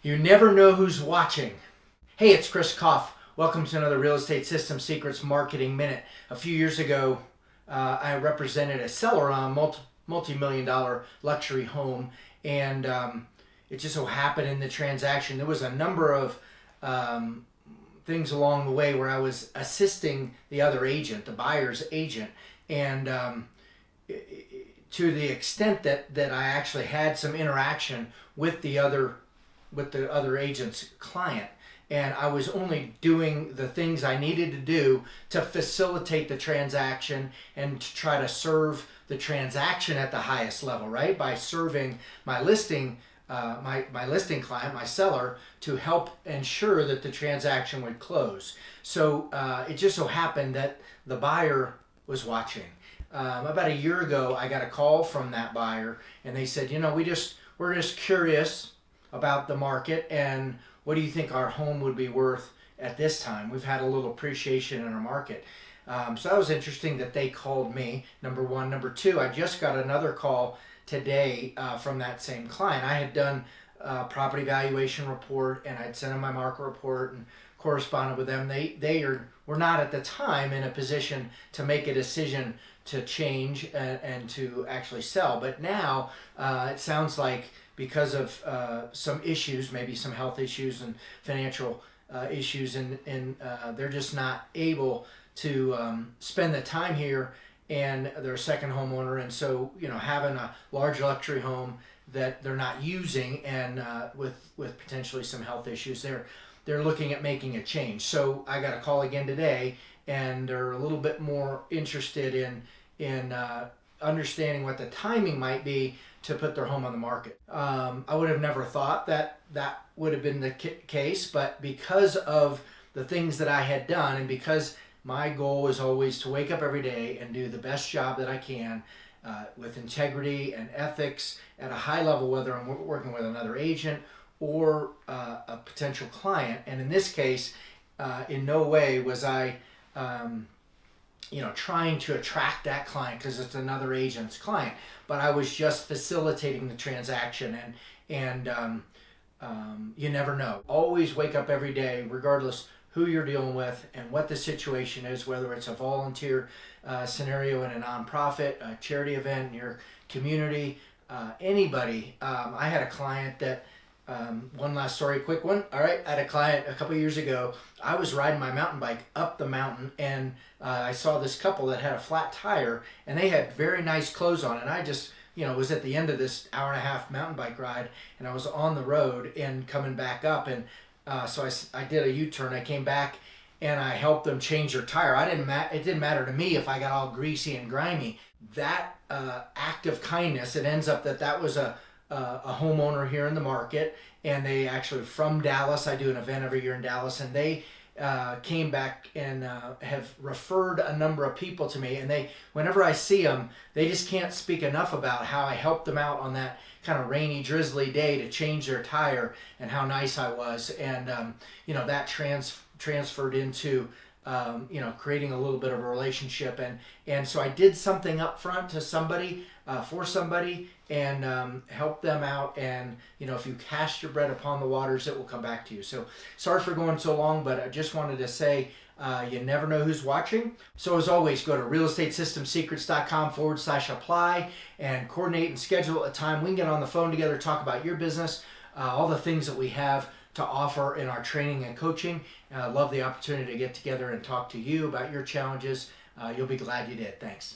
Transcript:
You never know who's watching. Hey, it's Chris Koff. Welcome to another Real Estate System Secrets Marketing Minute. A few years ago, I represented a seller on a multi-million dollar luxury home, and it just so happened in the transaction there was a number of things along the way where I was assisting the other agent, the buyer's agent, and to the extent that I actually had some interaction with the other agent's client, and I was only doing the things I needed to do to facilitate the transaction and to try to serve the transaction at the highest level, right? By serving my listing my listing client, my seller, to help ensure that the transaction would close. So it just so happened that the buyer was watching. About a year ago, I got a call from that buyer, and they said, we're just curious about the market, and what do you think our home would be worth at this time? We've had a little appreciation in our market. So that was interesting that they called me, number one. Number two, I just got another call today from that same client. I had done a property valuation report, and I'd sent them my market report and corresponded with them. Were not at the time in a position to make a decision to change and to actually sell. But now it sounds like because of some issues, maybe some health issues and financial issues, and they're just not able to spend the time here, and they're a second homeowner, and so having a large luxury home that they're not using, and with potentially some health issues, they're looking at making a change. So I got a call again today, and they're a little bit more interested in understanding what the timing might be to put their home on the market. I would have never thought that would have been the case, but because of the things that I had done, and because my goal is always to wake up every day and do the best job that I can with integrity and ethics at a high level, whether I'm working with another agent or a potential client. And in this case, in no way was I trying to attract that client because it's another agent's client, but I was just facilitating the transaction. And you never know. Always wake up every day, regardless who you're dealing with and what the situation is, whether it's a volunteer scenario in a nonprofit, a charity event in your community, anybody. I had a client that, one last story, quick one. All right, I had a client a couple years ago. I was riding my mountain bike up the mountain, and I saw this couple that had a flat tire, and they had very nice clothes on, and I just was at the end of this hour-and-a-half mountain bike ride, and I was on the road and coming back up, and so I did a U-turn. I came back and I helped them change their tire. It didn't matter to me if I got all greasy and grimy. That act of kindness, it ends up that was a homeowner here in the market, and they actually from Dallas. I do an event every year in Dallas, and they came back and have referred a number of people to me, and whenever I see them, they just can't speak enough about how I helped them out on that kind of rainy, drizzly day to change their tire, and how nice I was. And that transferred into creating a little bit of a relationship, and so I did something up front to somebody, for somebody, and help them out. And if you cast your bread upon the waters, it will come back to you. So sorry for going so long, but I just wanted to say you never know who's watching. So as always, go to realestatesystemsecrets.com/apply and coordinate and schedule a time we can get on the phone together, talk about your business, all the things that we have to offer in our training and coaching. I love the opportunity to get together and talk to you about your challenges. You'll be glad you did. Thanks.